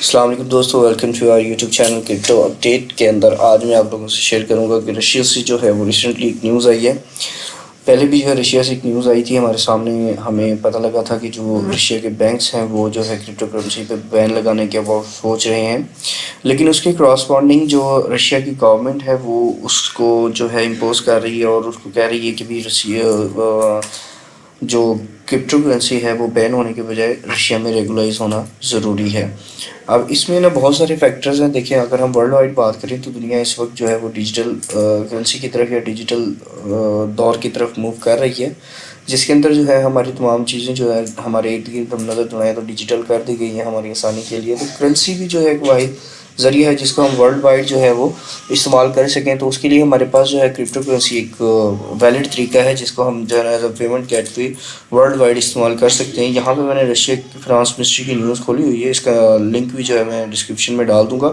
السلام علیکم دوستو، welcome to our YouTube channel crypto update کے اندر آج میں آپ لوگوں سے شیئر کروں گا کہ رشیا سے جو ہے وہ ریسنٹلی ایک نیوز آئی ہے. پہلے بھی جو ہے رشیا سے ایک نیوز آئی تھی ہمارے سامنے. ہمیں پتہ لگا تھا کہ جو رشیا کے بینکس ہیں وہ جو ہے کرپٹو کرنسی پہ بین لگانے کے اباؤٹ سوچ رہے ہیں، لیکن اس کے کراسپونڈنگ جو رشیا کی گورنمنٹ ہے وہ اس کو جو ہے امپوز کر رہی ہے اور اس کو کہہ رہی ہے کہ بھی جو کرپٹو کرنسی ہے وہ بین ہونے کے بجائے رشیا میں ریگولائز ہونا ضروری ہے. اب اس میں بہت سارے فیکٹرز ہیں. دیکھیں، اگر ہم ورلڈ وائڈ بات کریں تو دنیا اس وقت جو ہے وہ ڈیجیٹل کرنسی کی طرف یا ڈیجیٹل دور کی طرف موو کر رہی ہے، جس کے اندر جو ہے ہماری تمام چیزیں جو ہے ہمارے ارد گرد ہم نظر دوڑائیں تو ڈیجیٹل کر دی گئی ہیں ہماری آسانی کے لیے. تو کرنسی بھی جو ہے ایک واحد ذریعہ ہے جس کو ہم ورلڈ وائڈ جو ہے وہ استعمال کر سکیں. تو اس کے لیے ہمارے پاس جو ہے کرپٹو کرنسی ایک ویلڈ طریقہ ہے جس کو ہم جو ہے as a payment gateway worldwide استعمال کر سکتے ہیں. یہاں پہ میں نے رشیا کی فنانس منسٹری کی نیوز کھولی ہوئی ہے، اس کا لنک بھی جو ہے میں ڈسکرپشن میں ڈال دوں گا،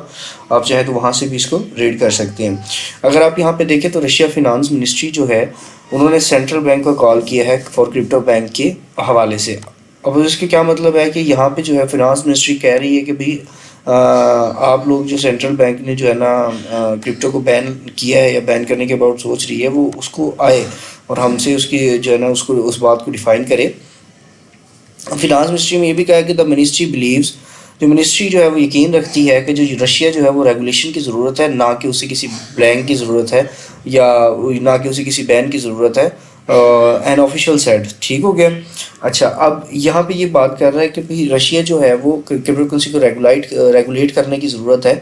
آپ چاہیں تو وہاں سے بھی اس کو ریڈ کر سکتے ہیں. اگر آپ یہاں پہ دیکھیں تو رشیا فنانس منسٹری جو ہے انہوں نے سینٹرل بینک کو کال کیا ہے فار کرپٹو بینک کے حوالے سے. اب اس کے کیا مطلب ہے کہ یہاں پہ جو ہے فنانس منسٹری کہہ رہی ہے کہ بھائی آپ لوگ جو سینٹرل بینک نے جو ہے نا کرپٹو کو بین کیا ہے یا بین کرنے کے بعد سوچ رہی ہے وہ اس کو آئے اور ہم سے اس کی جو ہے نا اس بات کو ڈیفائن کرے. فنانس منسٹری میں یہ بھی کہا ہے کہ دا منسٹری بلیوز، جو منسٹری جو ہے وہ یقین رکھتی ہے کہ جو رشیا جو ہے وہ ریگولیشن کی ضرورت ہے، نہ کہ اسے کسی بلینک کی ضرورت ہے یا نہ کہ اسے کسی بین کی ضرورت ہے. این آفیشیل سیٹ ٹھیک ہو گیا. اچھا، اب یہاں پہ یہ بات کر رہا ہے کہ بھائی رشیا جو ہے وہ کرپٹو کرنسی کو ریگولیٹ کرنے کی ضرورت ہے،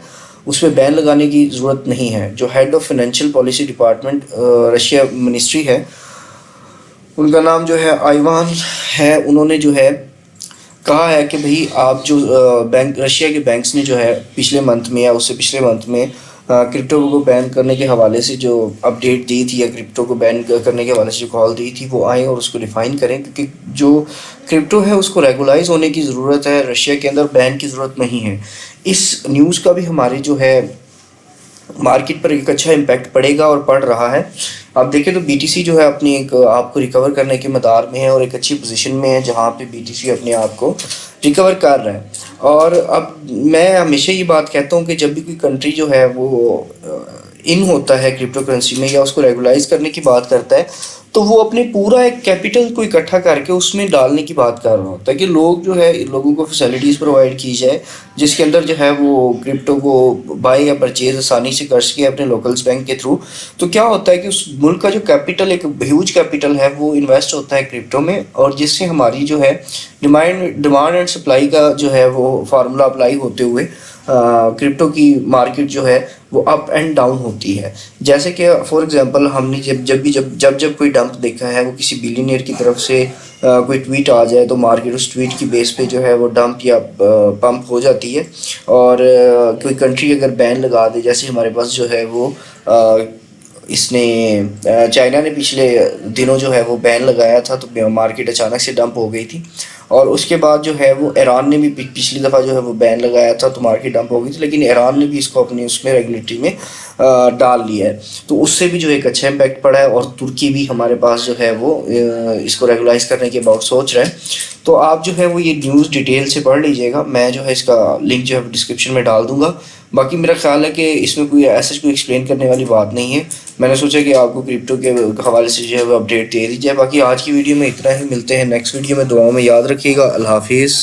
اس پہ بین لگانے کی ضرورت نہیں ہے. جو head of financial policy department Russia ministry ہے، ان کا نام جو ہے آئیوان ہے، انہوں نے جو ہے کہا ہے کہ بھائی آپ جو رشیا کے بینکس نے جو ہے پچھلے منتھ میں یا اس سے پچھلے منتھ میں کرپٹو کو بین کرنے کے حوالے سے جو اپڈیٹ دی تھی یا کرپٹو کو بین کرنے کے حوالے سے جو کال دی تھی وہ آئیں اور اس کو ڈیفائن کریں، کیونکہ جو کرپٹو ہے اس کو ریگولائز ہونے کی ضرورت ہے، رشیا کے اندر بین کی ضرورت نہیں ہے. اس نیوز کا بھی ہماری جو ہے مارکیٹ پر ایک اچھا امپیکٹ پڑے گا اور پڑ رہا ہے. آپ دیکھیں تو بی ٹی سی جو ہے اپنی ایک آپ کو ریکور کرنے کے مدار میں ہے اور ایک اچھی پوزیشن میں ہے جہاں پہ بی ٹی سی اپنے آپ کو ریکور کر رہا ہے. اور اب میں ہمیشہ یہ بات کہتا ہوں کہ جب بھی کوئی کنٹری جو ہے وہ ان ہوتا ہے کرپٹو کرنسی میں یا اس کو ریگولائز کرنے کی بات کرتا ہے تو وہ اپنے پورا ایک کیپٹل کو اکٹھا کر کے اس میں ڈالنے کی بات کر رہا ہوتا ہے کہ لوگ جو ہے لوگوں کو فیسلٹیز پرووائڈ کی جائے جس کے اندر جو ہے وہ کرپٹو کو بائی یا پرچیز آسانی سے کر سکے اپنے لوکلس بینک کے تھرو. تو کیا ہوتا ہے کہ اس ملک کا جو کیپٹل ایک ہیوج کیپٹل ہے وہ انویسٹ ہوتا ہے کرپٹو میں، اور جس سے ہماری جو ہے ڈیمانڈ اینڈ سپلائی کا جو ہے وہ فارمولا اپلائی ہوتے ہوئے کرپٹو کی مارکیٹ جو ہے وہ اپ اینڈ ڈاؤن ہوتی ہے. جیسے کہ فار ایگزامپل ہم نے جب کوئی ڈمپ دیکھا ہے وہ کسی بلینئر کی طرف سے کوئی ٹویٹ آ جائے تو مارکیٹ اس ٹویٹ کی بیس پہ جو ہے وہ ڈمپ یا پمپ ہو جاتی ہے. اور کوئی کنٹری اگر بین لگا دے، جیسے ہمارے پاس جو ہے وہ اس نے چائنا نے پچھلے دنوں جو ہے وہ بین لگایا تھا تو مارکیٹ اچانک سے ڈمپ ہو گئی تھی. اور اس کے بعد جو ہے وہ ایران نے بھی پچھلی دفعہ جو ہے وہ بین لگایا تھا تو مارکیٹ ڈمپ ہو گئی تھی، لیکن ایران نے بھی اس کو اپنی اس میں ریگولیٹری میں ڈال لیا ہے. تو اس سے بھی جو ایک اچھا امپیکٹ پڑا ہے. اور ترکی بھی ہمارے پاس جو ہے وہ اس کو ریگولائز کرنے کے بعد سوچ رہے ہیں. تو آپ جو ہے وہ یہ نیوز ڈیٹیل سے پڑھ لیجئے گا، میں جو ہے اس کا لنک جو ہے ڈسکرپشن میں ڈال دوں گا. باقی میرا خیال ہے کہ اس میں کوئی ایسا کوئی ایکسپلین کرنے والی بات نہیں ہے. میں نے سوچا کہ آپ کو کرپٹو کے حوالے سے جو ہے وہ اپڈیٹ دے دی جائے. باقی آج کی ویڈیو میں اتنا ہی، ملتے ہیں نیکسٹ ویڈیو میں. دعاؤں میں یاد رکھیے گا. اللہ حافظ.